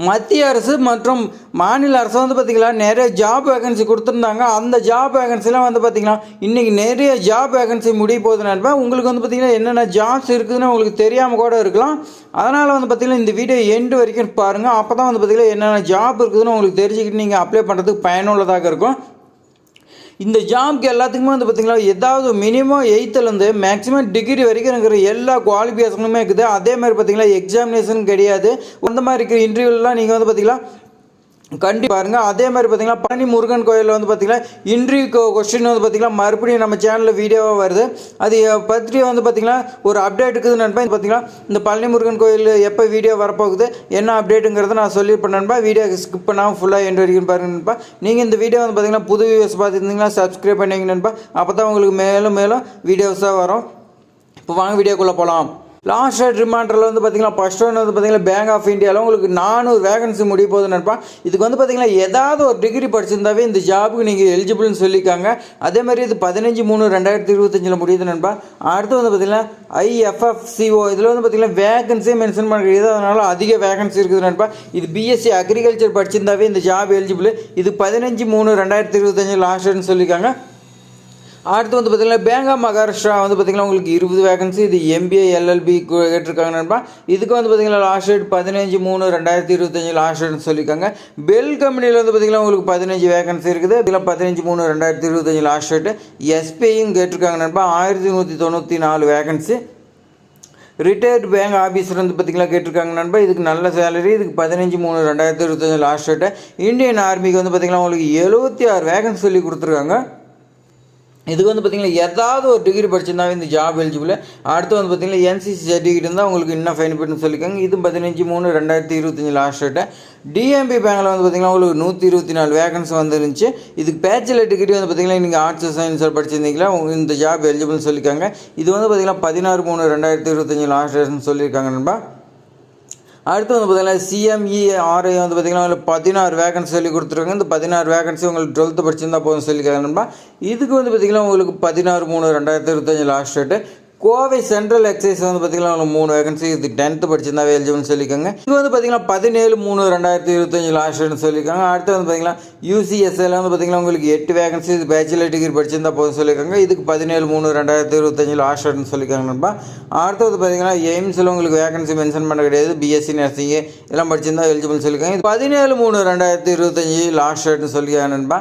மத்திய அரசு மற்றும் மாநில அரசு வந்து பார்த்திங்கன்னா நிறைய ஜாப் வேகன்சி கொடுத்துருந்தாங்க. அந்த ஜாப் வேகன்சிலாம் வந்து பார்த்திங்கன்னா இன்றைக்கி நிறைய ஜாப் வேகன்சி முடிய போகுது நண்பா. உங்களுக்கு வந்து பார்த்திங்கன்னா என்னென்ன ஜாப்ஸ் இருக்குதுன்னு உங்களுக்கு தெரியாமல் கூட இருக்கலாம். அதனால் வந்து பார்த்திங்கன்னா இந்த வீடியோ எண்டு வரைக்கும் பாருங்கள். அப்போ தான் வந்து பார்த்திங்கன்னா என்னென்ன ஜாப் இருக்குதுன்னு உங்களுக்கு தெரிஞ்சுக்கிட்டு நீங்கள் அப்ளை பண்ணுறதுக்கு பயனுள்ளதாக இருக்கும். இந்த ஜாப்க்கு எல்லாத்துக்குமே வந்து பார்த்திங்கன்னா ஏதாவது மினிமம் 8லேருந்து மேக்ஸிமம் டிகிரி வரைக்கும் இருக்கிற எல்லா குவாலிஃபிகேஷனுமே இருக்குது. அதே மாதிரி பார்த்திங்கன்னா எக்ஸாமினேஷன் கிடையாது. அந்த மாதிரி இருக்கிற இன்டர்வியூலாம் நீங்கள் வந்து பார்த்திங்கன்னா கண்டிப்பாக பாருங்கள். அதே மாதிரி பார்த்திங்கன்னா பழனி முருகன் கோயிலில் வந்து பார்த்திங்கன்னா இன்டர்வியூ கொஸ்டின் வந்து பார்த்திங்கன்னா மறுபடியும் நம்ம சேனலில் வீடியோவாக வருது. அது பற்றி வந்து பார்த்திங்கன்னா ஒரு அப்டேட் இருக்குதுன்னு நினைப்பேன். பார்த்திங்கன்னா இந்த பழனி முருகன் கோயில் எப்போ வீடியோ வரப்போகுது என்ன அப்டேட்டுங்கிறத நான் சொல்லியிருப்பேன் நண்பா. வீடியோ ஸ்கிப் பண்ணாமல் ஃபுல்லாக எண்ட் வரைக்கும் பாருங்க நண்பா. நீங்கள் இந்த வீடியோ வந்து பார்த்திங்கன்னா புது வீடியோஸ் பார்த்துருந்தீங்கன்னா சப்ஸ்கிரைப் பண்ணிங்க நண்பா. அப்போ தான் உங்களுக்கு மேலும் மேலும் வீடியோஸாக வரும். இப்போ வாங்க வீடியோக்குள்ளே போகலாம். லாஸ்ட் டேட் ரிமாண்டரில் வந்து பார்த்திங்கன்னா ஃபஸ்ட் ஒன் வந்து பார்த்திங்கன்னா பேங்க் ஆஃப் இந்தியாவில் உங்களுக்கு 400 வேகன்சி முடிய போகுதுன்னு நினைப்பேன். இதுக்கு வந்து பார்த்திங்கன்னா ஏதாவது ஒரு டிகிரி படிச்சிருந்தாவே இந்த ஜாபுக்கு நீங்கள் எலிஜிபிள்னு சொல்லியிருக்காங்க. அதே மாதிரி இது 15/3/2025 முடியுது நண்பா. அடுத்து வந்து பார்த்திங்கன்னா IFFCO இதில் வந்து பார்த்திங்கன்னா வேகன்சியே மென்ஷன் பண்ண கிடையாது. அதனால் அதிக வேகன்சி இருக்குது நண்பா. இது BSc அக்ரிகல்ச்சர் படிச்சிருந்தாவே இந்த ஜாப் எலிஜிபிள். இது 15/3/2025 லாஸ்ட் டேட்னு சொல்லியிருக்காங்க. அடுத்து வந்து பார்த்திங்கன்னா பேங்க் ஆஃப் மகாராஷ்டிரா வந்து பார்த்திங்கன்னா உங்களுக்கு 20 வேகன்சி. இது MBA LLB கேட்டிருக்காங்க நண்பா. இதுக்கு வந்து பார்த்திங்கன்னா லாஸ்ட் டேட் 15/3/2025 லாஸ்ட் டேட்னு சொல்லியிருக்காங்க. பெல் கம்பெனியில் வந்து பார்த்திங்கன்னா உங்களுக்கு 15 வேகன்சி இருக்குது. இதில் 15/3/2025 லாஸ்ட் டேட்டு. SBIயும் கேட்டிருக்காங்க நண்பா. 1194 வேகன்சி. ரிட்டையர்டு பேங்க் ஆஃபீஸர் வந்து பார்த்திங்கன்னா கேட்டிருக்காங்க நண்பா. இதுக்கு நல்ல சேலரி. இதுக்கு 15/3/2025 லாஸ்ட் டேட்டு. இந்தியன் ஆர்மிக்கு வந்து பார்த்திங்கன்னா உங்களுக்கு 76 வேகன்சி சொல்லி கொடுத்துருக்காங்க. இதுக்கு வந்து பார்த்திங்கன்னா ஏதாவது ஒரு டிகிரி படிச்சிருந்தாவே இந்த ஜாப் எலிஜிபிள். அடுத்து வந்து பார்த்திங்கன்னா NCC சர்டிஃபிகேட் இருந்தால் உங்களுக்கு இன்னும் பெனிஃபிட்னு சொல்லியிருக்காங்க. இது 15/3/2025 லாஸ்ட் டேட்டு. DMB பேங்கில் வந்து பார்த்திங்கன்னா உங்களுக்கு 124 வேகன்சி வந்துருந்துச்சு. இதுக்கு பேச்சுலர் டிகிரி வந்து பார்த்திங்கன்னா நீங்கள் ஆர்ட்ஸ் சயின்ஸில் படிச்சிருந்தீங்களா உங்களுக்கு இந்த ஜாப் எலிஜிபிள்னு சொல்லியிருக்காங்க. இது வந்து பார்த்திங்கன்னா 16/3/2025 லாஸ்ட் டேட்னு சொல்லியிருக்காங்க நண்பா. அடுத்து வந்து பார்த்திங்கன்னா CMERI வந்து பார்த்திங்கன்னா 16 வேகன்சி சொல்லி கொடுத்துருக்காங்க. இந்த 16 வேகன்சி உங்களுக்கு 12th படிச்சிருந்தா போதும் சொல்லியிருக்காங்க நண்பா. இதுக்கு வந்து பார்த்திங்கன்னா உங்களுக்கு 16/3/2025 last date. Kovai central exercise வந்து பார்த்திங்கன்னா 3 வேகன்சி. இது 10th படிச்சிருந்தாவே எலிஜிபிள்னு சொல்லியிருக்காங்க. இது வந்து பார்த்திங்கன்னா 17/3/2025 லாஸ்ட் டேட்னு சொல்லியிருக்காங்க. அடுத்து வந்து பார்த்திங்கன்னா UCSL வந்து பார்த்திங்கன்னா உங்களுக்கு 8 வேகன்சி. இது பேச்சுலர் டிகிரி படிச்சிருந்தா போதும் சொல்லியிருக்காங்க. இதுக்கு 17/3/2025 லாஸ்ட் டேட்னு சொல்லியிருக்காங்க நண்பா. அடுத்து வந்து பார்த்திங்கன்னா எய்ம்ஸில் உங்களுக்கு வேகன்சி மென்ஷன் பண்ண கிடையாது. BSc நர்சிங் இதெல்லாம் படிச்சிருந்தா எலிஜிபிள் சொல்லியிருக்காங்க. 17/3/2025 லாஸ்ட் டேட்னு சொல்லியிருக்காங்க நண்பா.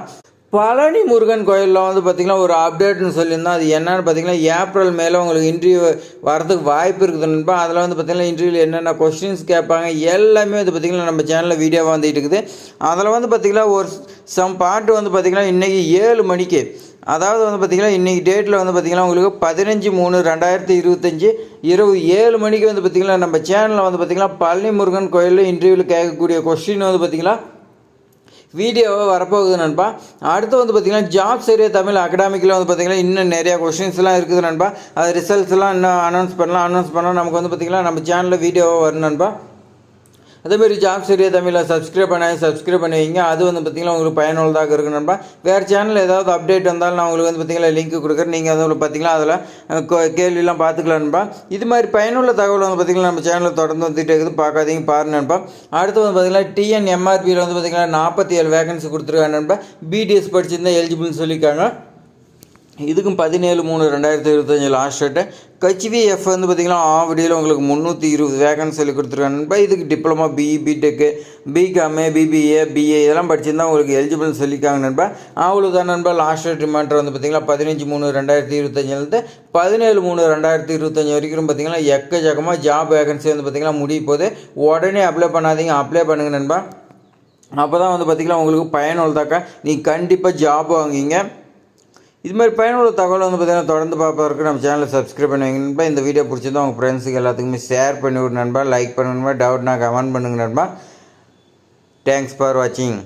பழனி முருகன் கோயிலில் வந்து பார்த்திங்கன்னா ஒரு அப்டேட்னு சொல்லியிருந்தோம். அது என்னென்னு பார்த்திங்கன்னா ஏப்ரல் மேலே உங்களுக்கு இன்டர்வியூ வரதுக்கு வாய்ப்பு இருக்குது நண்பா. அதில் வந்து பார்த்திங்கன்னா இன்டர்வியூவில் என்னென்ன கொஸ்டின்ஸ் கேட்பாங்க எல்லாமே வந்து பார்த்திங்கன்னா நம்ம சேனலில் வீடியோவாக வந்துட்டு இருக்குது. அதில் வந்து பார்த்திங்கன்னா ஒரு சம் பார்ட் வந்து பார்த்திங்கன்னா இன்றைக்கி 7 மணிக்கு, அதாவது வந்து பார்த்திங்கன்னா இன்றைக்கி டேட்டில் வந்து பார்த்திங்கன்னா உங்களுக்கு 15/3/2025 இரவு 7 மணிக்கு வந்து பார்த்திங்கன்னா நம்ம சேனலில் வந்து பார்த்திங்கன்னா பழனி முருகன் கோயிலில் இன்டர்வியூவில் கேட்கக்கூடிய கொஸ்டின் வந்து பார்த்திங்கன்னா வீடியோவை வரப்போகுது நண்பா. அடுத்து வந்து பார்த்திங்கன்னா ஜாப் சரியா தமிழ் அகாடமிக்கில் வந்து பார்த்திங்கன்னா இன்னும் நிறையா கொஸ்டின்ஸ்லாம் இருக்குது நண்பா. அது ரிசல்ட்ஸ்லாம் இன்னும் அனௌன்ஸ் பண்ணலாம். நமக்கு வந்து பார்த்திங்கன்னா நம்ம சேனலில் வீடியோவாக வரும் நண்பா. அதேமாதிரி ஜாப் சரியா தமிழில் சப்ஸ்கிரைப் பண்ணுவீங்க. அது வந்து பார்த்திங்கன்னா உங்களுக்கு பயனுள்ளதாக இருக்குது நண்பா. வேறு சேனலில் ஏதாவது அப்டேட் வந்தாலும் நான் உங்களுக்கு வந்து பார்த்திங்கன்னா லிங்க் கொடுக்குறேன். நீங்கள் அதில் பார்த்திங்கன்னா அதில் கேள்வியெல்லாம் பார்த்துக்கலாம் நண்பா. இது மாதிரி பயனுள்ள தகவல் வந்து பார்த்திங்கன்னா நம்ம சேனலில் தொடர்ந்து வந்துகிட்டே இருக்குது. பார்க்காதீங்க, பாருங்க நண்பா. அடுத்து வந்து பார்த்திங்கன்னா TNMRPயில் வந்து பார்த்திங்கன்னா 47 வேகன்சி கொடுத்துருக்காங்க நண்பா. BDS படிச்சிருந்தால் எலிஜிபிள்னு சொல்லியிருக்காங்க. இதுக்கும் 17/3/2025 லாஸ்ட் டேட்டு. KCVF வந்து பார்த்திங்கன்னா ஆவடியில் உங்களுக்கு 320 வேகன்சி சொல்லி கொடுத்துருக்காங்க நண்பா. இதுக்கு diploma BE BTech BCom BBA BA இதெல்லாம் படிச்சிருந்தா உங்களுக்கு எலிஜிபிள்னு சொல்லியிருக்காங்க நண்பா. அவ்வளோதான் நண்பா. லாஸ்ட் டேட் ரிமாண்டர் வந்து பார்த்திங்கன்னா 15/3/2025 17/3/2025 வரைக்கும் பார்த்திங்கன்னா எக்கச்சக்கமாக ஜாப் வேகன்சி வந்து பார்த்திங்கன்னா முடிய போகுது. உடனே அப்ளை பண்ணாதீங்க, அப்ளை பண்ணுங்கள் நண்பா. அப்போ தான் வந்து பார்த்திங்கன்னா உங்களுக்கு பயனுள்ளதாக்கா நீங்கள் கண்டிப்பாக ஜாப் வாங்குவீங்க. இது மாதிரி பயனுள்ள தகவல் வந்து பார்த்திங்கன்னா தொடர்ந்து பார்ப்பதற்கு நம்ம சேனலை சப்ஸ்கிரைப் பண்ணுவீங்க நண்பா. இந்த வீடியோ பிடிச்சிருந்தா உங்கள் ஃப்ரெண்ட்ஸுக்கு எல்லாத்துக்குமே ஷேர் பண்ணி விடு நண்பா. லைக் பண்ணுங்க நண்பா. டவுட்னா கமெண்ட் பண்ணுங்க நண்பா. தேங்க்ஸ் ஃபார் வாட்சிங்.